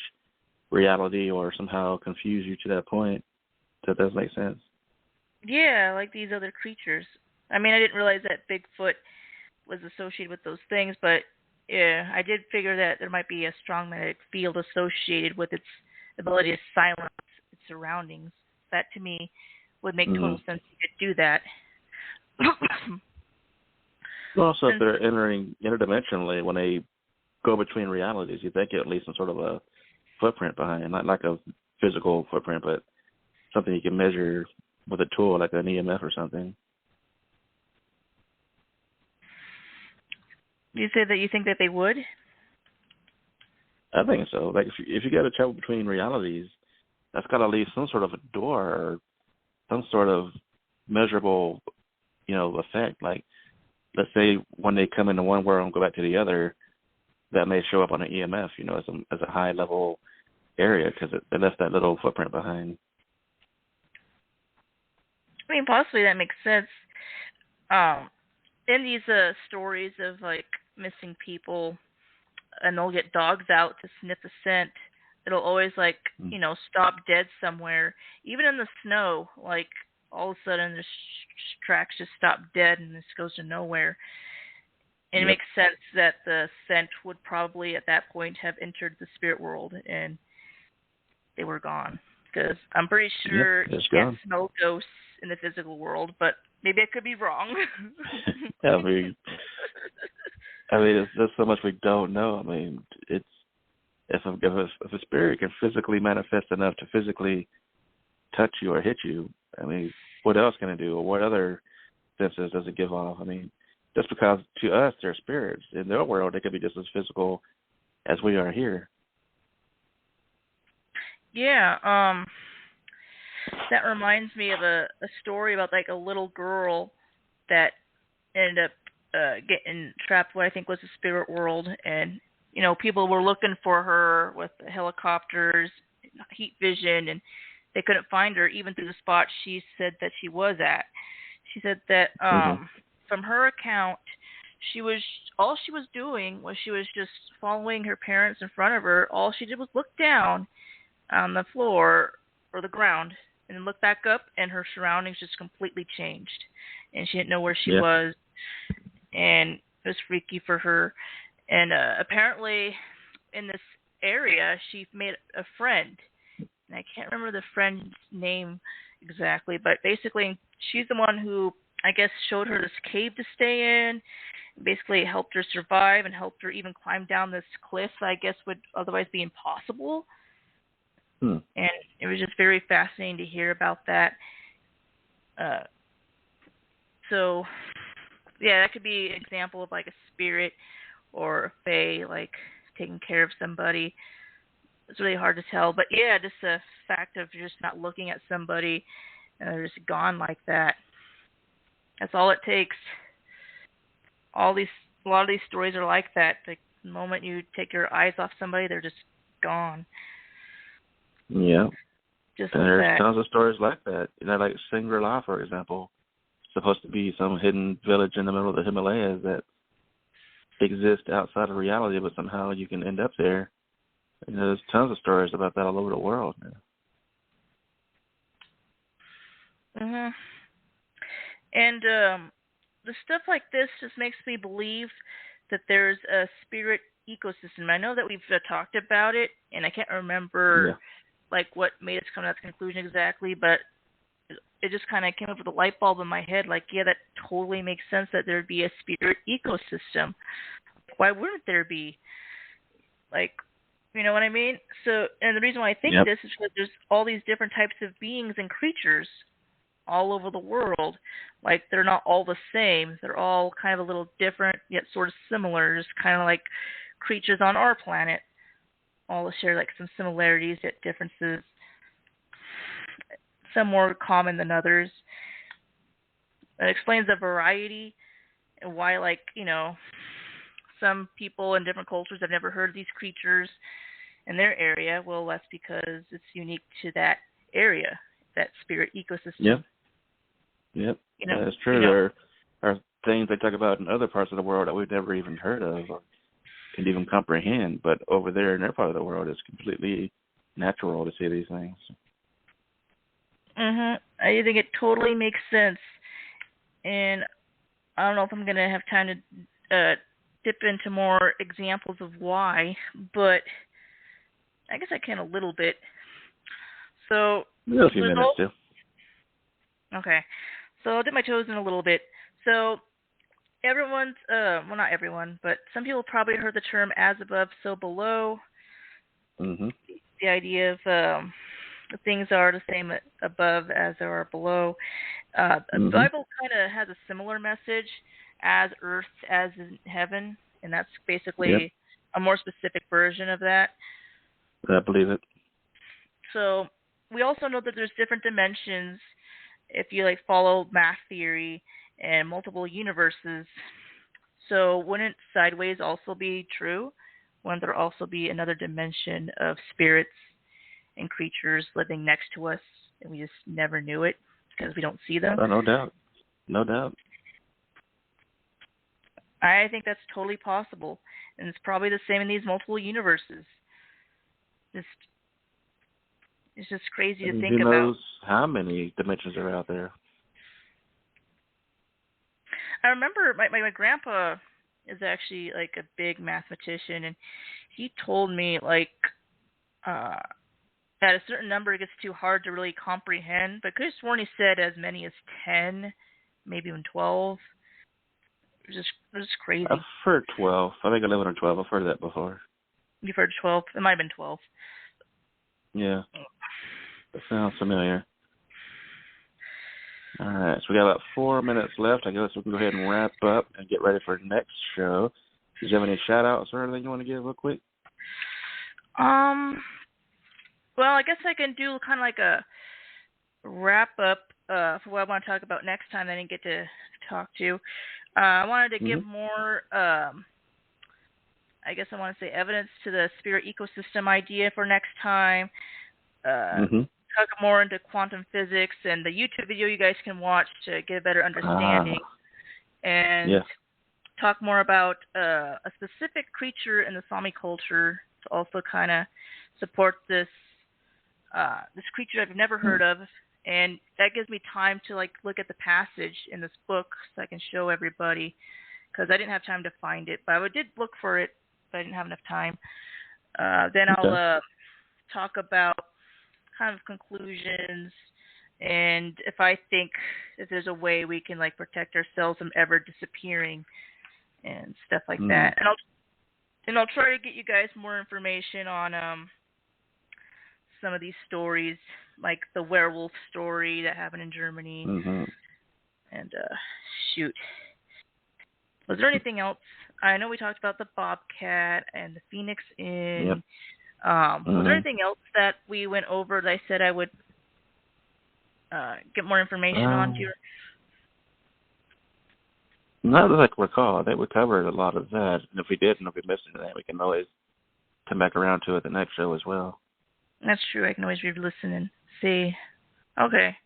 reality or somehow confuse you to that point. So it does make sense. Yeah, like these other creatures. I mean, I didn't realize that Bigfoot was associated with those things, but yeah, I did figure that there might be a strong magnetic field associated with its ability to silence its surroundings. That, to me, would make total sense to do that. Also, if they're entering interdimensionally, when they go between realities, you think at least some sort of a footprint behind, not like a physical footprint, but something you can measure with a tool, like an EMF or something. You said that you think that they would? I think so. Like if you got to travel between realities, that's got to leave some sort of a door or some sort of measurable, effect. Like, let's say when they come into one world and go back to the other, that may show up on an EMF, as a high level area because they left that little footprint behind. I mean, possibly that makes sense. In these stories of like missing people, and they'll get dogs out to sniff the scent, it'll always like stop dead somewhere, even in the snow. Like all of a sudden, the tracks just stop dead, and this goes to nowhere. And it makes sense that the scent would probably at that point have entered the spirit world, and they were gone. Because I'm pretty sure you can't smell ghosts in the physical world, but maybe I could be wrong. I mean, there's so much we don't know. I mean, it's if a spirit can physically manifest enough to physically touch you or hit you, I mean, what else can it do? Or what other senses does it give off? I mean, just because to us they're spirits, in their world they could be just as physical as we are here. Yeah, that reminds me of a story about like a little girl that ended up getting trapped what I think was the spirit world, and people were looking for her with helicopters, heat vision, and they couldn't find her even through the spot she said that she was at. She said that from her account, all she was doing was she was just following her parents in front of her. All she did was look down on the floor or the ground and look back up, and her surroundings just completely changed, and she didn't know where she was, and it was freaky for her. And apparently in this area she made a friend, and I can't remember the friend's name exactly, but basically she's the one who I guess showed her this cave to stay in, basically helped her survive and helped her even climb down this cliff that I guess would otherwise be impossible. And it was just very fascinating to hear about that. So, yeah, that could be an example of like a spirit or a fae, like taking care of somebody. It's really hard to tell. But yeah, just the fact of just not looking at somebody and they're just gone like that. That's all it takes. A lot of these stories are like that. Like the moment you take your eyes off somebody, they're just gone. Yeah. Just and like there's that. tons of stories like that. Like Shangri-La, for example, supposed to be some hidden village in the middle of the Himalayas that exists outside of reality, but somehow you can end up there. And there's tons of stories about that all over the world. Mhm. And the stuff like this just makes me believe that there's a spirit ecosystem. I know that we've talked about it, and I can't remember like what made us come to that conclusion exactly, but it just kind of came up with a light bulb in my head. Like, yeah, that totally makes sense that there'd be a spirit ecosystem. Why wouldn't there be? Like, you know what I mean? So, and the reason why I think this is because there's all these different types of beings and creatures all over the world. Like, they're not all the same. They're all kind of a little different, yet sort of similar. Just kind of like creatures on our planet. All share like some similarities, yet differences. Some more common than others. It explains the variety and why, like, some people in different cultures have never heard of these creatures in their area. Well, that's because it's unique to that area, that spirit ecosystem. Yep. That's true. There are things they talk about in other parts of the world that we've never even heard of or can even comprehend, but over there in their part of the world, it's completely natural to see these things. I think it totally makes sense, and I don't know if I'm going to have time to dip into more examples of why, but I guess I can a little bit. So, a few minutes too. Okay, so I'll dip my toes in a little bit. So, everyone's, well, not everyone, but some people probably heard the term as above, so below. The idea of things are the same above as they are below. The Bible kind of has a similar message, as earth as in heaven, and that's basically a more specific version of that. I believe it. So we also know that there's different dimensions if you like follow math theory and multiple universes, so wouldn't sideways also be true? Wouldn't there also be another dimension of spirits and creatures living next to us, and we just never knew it because we don't see them? No doubt. No doubt. I think that's totally possible, and it's probably the same in these multiple universes. It's just crazy to think about. Who knows how many dimensions are out there? I remember my grandpa is actually like a big mathematician, and he told me like at a certain number it gets too hard to really comprehend, but I could have sworn he said as many as 10, maybe even 12. It was just crazy. I've heard 12. I think 11 or 12. I've heard that before. You've heard 12? It might have been 12. Yeah. That sounds familiar. All right, so we got about 4 minutes left. I guess we can go ahead and wrap up and get ready for the next show. Did you have any shout-outs or anything you want to give real quick? Well, I guess I can do kind of like a wrap-up for what I want to talk about next time that I didn't get to talk to. I wanted to give more, I guess I want to say evidence to the spirit ecosystem idea for next time. Talk more into quantum physics and the YouTube video you guys can watch to get a better understanding. And talk more about a specific creature in the Sami culture to also kind of support this creature I've never heard of. And that gives me time to like look at the passage in this book so I can show everybody, because I didn't have time to find it. But I did look for it, but I didn't have enough time. Then I'll talk about kind of conclusions, and if I think if there's a way we can like protect ourselves from ever disappearing and stuff like that. And I'll try to get you guys more information on some of these stories, like the werewolf story that happened in Germany. And shoot, was there anything else? I know we talked about the Bobcat and the Phoenix Inn. Was there anything else that we went over that I said I would get more information on? Not that I can recall. I think we covered a lot of that. And if we didn't, if we missed anything, we can always come back around to it the next show as well. That's true. I can always re-listen and see. Okay.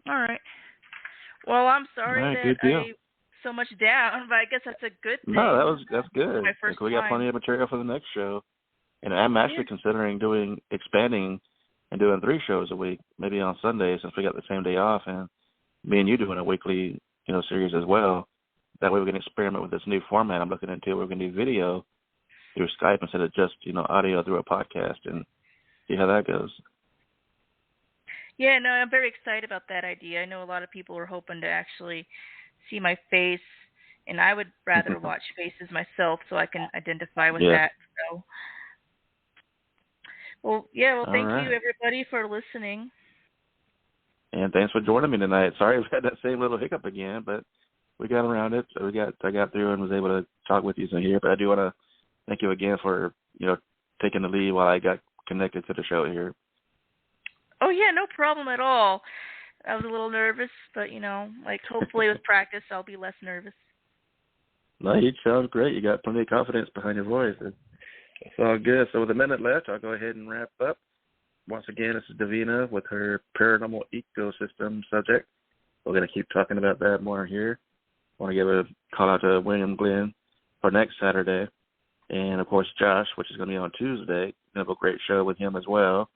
All right. Well, I'm sorry that I so much down, but I guess that's a good thing. No, that's good. My first we got plenty of material for the next show. And I'm actually considering expanding and doing 3 shows a week, maybe on Sundays since we got the same day off, and me and you doing a weekly, series as well. That way we can experiment with this new format I'm looking into. We're going to do video through Skype instead of just, audio through a podcast, and see how that goes. Yeah, no, I'm very excited about that idea. I know a lot of people are hoping to actually see my face, and I would rather watch faces myself so I can identify with that. So. Well, thank you, everybody, for listening. And thanks for joining me tonight. Sorry we had that same little hiccup again, but we got around it. So I got through and was able to talk with you here. But I do want to thank you again for, taking the lead while I got connected to the show here. Oh, yeah, no problem at all. I was a little nervous, but, hopefully with practice I'll be less nervous. No, you sound great. You got plenty of confidence behind your voice. It's all good. So with a minute left, I'll go ahead and wrap up. Once again, this is Davina with her paranormal ecosystem subject. We're going to keep talking about that more here. I want to give a call out to William Glenn for next Saturday. And, of course, Josh, which is going to be on Tuesday. We have a great show with him as well.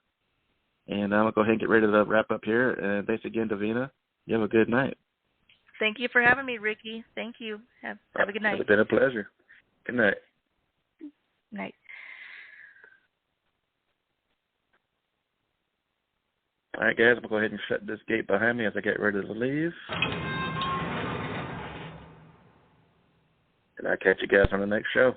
And I'm going to go ahead and get ready to wrap up here. And thanks again, Davina. You have a good night. Thank you for having me, Ricky. Thank you. Have a good night. It's been a pleasure. Good night. Night. All right, guys, we'll go ahead and shut this gate behind me as I get ready to leave. And I'll catch you guys on the next show.